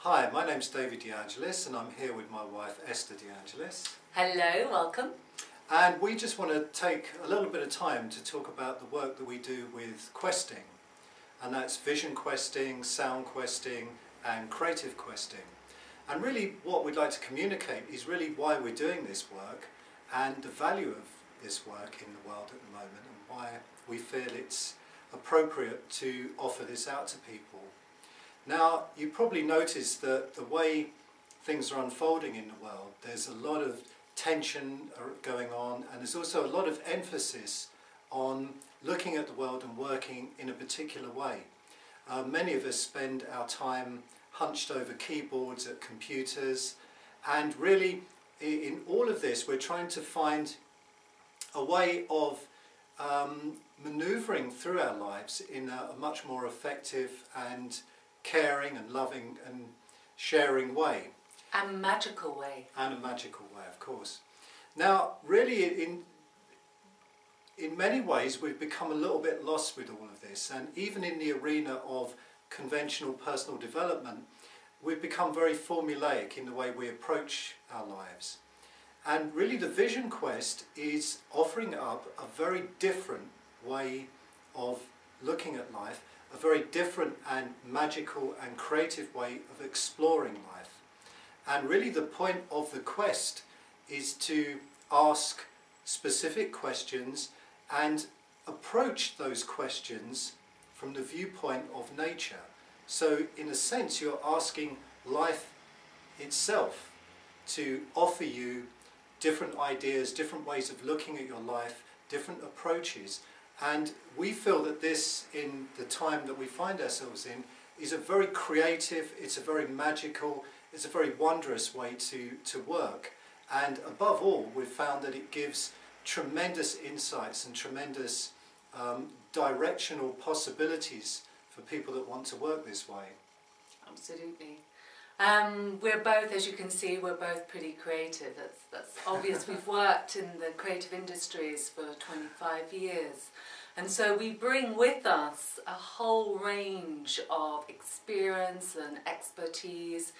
Hi, my name's David and I'm here with my wife Esther DeAngelis. Hello, welcome. And we just want to take a little bit of time to talk about the work that we do with questing. And that's vision questing, sound questing and creative questing. And really what we'd like to communicate is really why we're doing this work and the value of this work in the world at the moment and why we feel it's appropriate to offer this out to people. Now, you probably noticed that the way things are unfolding in the world, there's a lot of tension going on, and there's also a lot of emphasis on looking at the world and working in a particular way. Many of us spend our time hunched over keyboards at computers, and really in all of this we're trying to find a way of manoeuvring through our lives in a much more effective and caring and loving and sharing way. And a magical way. And a magical way, of course. Now, really, in many ways, we've become a little bit lost with all of this. And even in the arena of conventional personal development, we've become very formulaic in the way we approach our lives. And really, the Vision Quest is offering up a very different way of looking at life, a very different and magical and creative way of exploring life. And really the point of the quest is to ask specific questions and approach those questions from the viewpoint of nature. So in a sense you're asking life itself to offer you different ideas, different ways of looking at your life, different approaches. And we feel that this, in the time that we find ourselves in, is a very creative, it's a very magical, it's a very wondrous way to work. And above all, we've found that it gives tremendous insights and tremendous directional possibilities for people that want to work this way. Absolutely. We're both, as you can see, we're both pretty creative. That's obvious. We've worked in the creative industries for 25 years. And so we bring with us a whole range of experience and expertise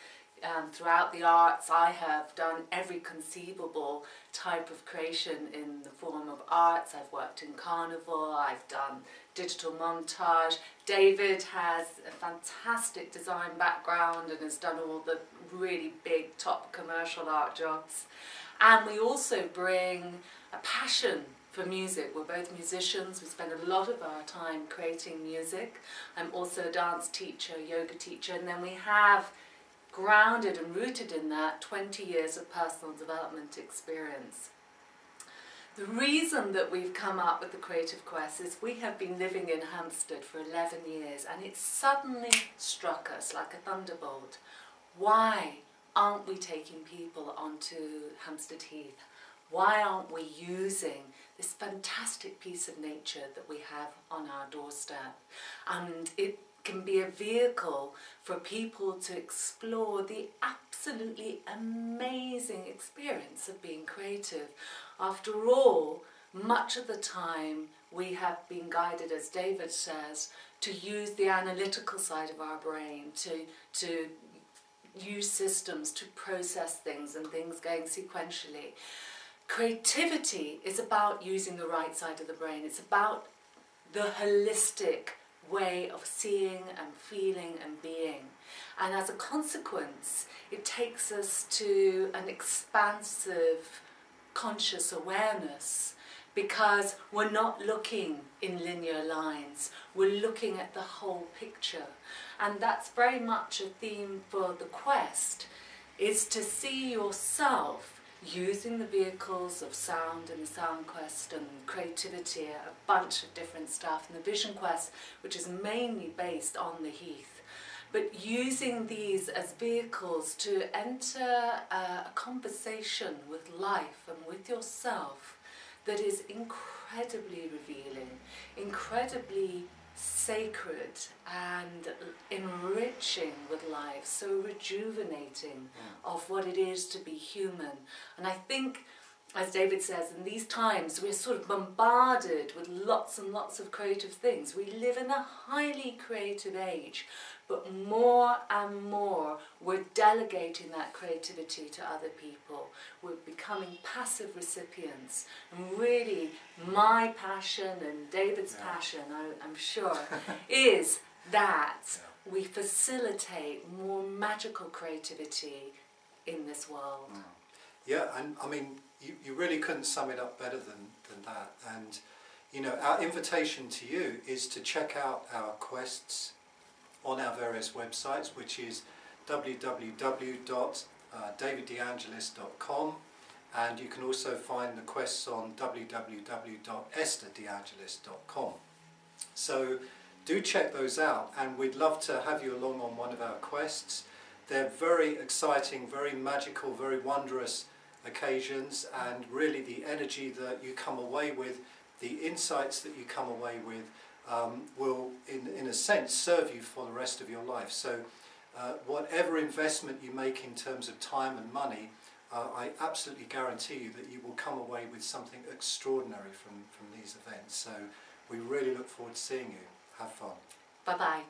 throughout the arts. I have done every conceivable type of creation in the form of arts. I've worked in carnival, I've done digital montage. David has a fantastic design background and has done all the really big top commercial art jobs. And we also bring a passion for music. We're both musicians. We spend a lot of our time creating music. I'm also a dance teacher, yoga teacher, and then we have grounded and rooted in that 20 years of personal development experience. The reason that we've come up with the Creative Quest is we have been living in Hampstead for 11 years and it suddenly struck us like a thunderbolt. Why aren't we taking people onto Hampstead Heath? Why aren't we using this fantastic piece of nature that we have on our doorstep? And it can be a vehicle for people to explore the absolutely amazing experience of being creative. After all, much of the time we have been guided, as David says, to use the analytical side of our brain, to use systems to process things and things going sequentially. Creativity is about using the right side of the brain. It's about the holistic way of seeing and feeling and being. And as a consequence, it takes us to an expansive conscious awareness because we're not looking in linear lines, we're looking at the whole picture. And that's very much a theme for the quest, is to see yourself using the vehicles of sound and the sound quest and creativity, a bunch of different stuff, and the vision quest, which is mainly based on the heath, but using these as vehicles to enter a conversation with life and with yourself that is incredibly revealing, incredibly sacred and enriching with life, so rejuvenating of what it is to be human. And I think, as David says, in these times we're sort of bombarded with lots and lots of creative things. We live in a highly creative age, but more and more we're delegating that creativity to other people. We're becoming passive recipients. And really, my passion and David's passion, I'm sure, is that we facilitate more magical creativity in this world. Yeah, and I mean, you really couldn't sum it up better than that. And you know, our invitation to you is to check out our quests on our various websites, which is www.daviddeangelis.com, and you can also find the quests on www.estherdeangelis.com. So do check those out, and we'd love to have you along on one of our quests. They're very exciting, very magical, very wondrous occasions, and really the energy that you come away with, the insights that you come away with, will in a sense serve you for the rest of your life. So whatever investment you make in terms of time and money, I absolutely guarantee you that you will come away with something extraordinary from these events. So we really look forward to seeing you. Have fun. Bye-bye.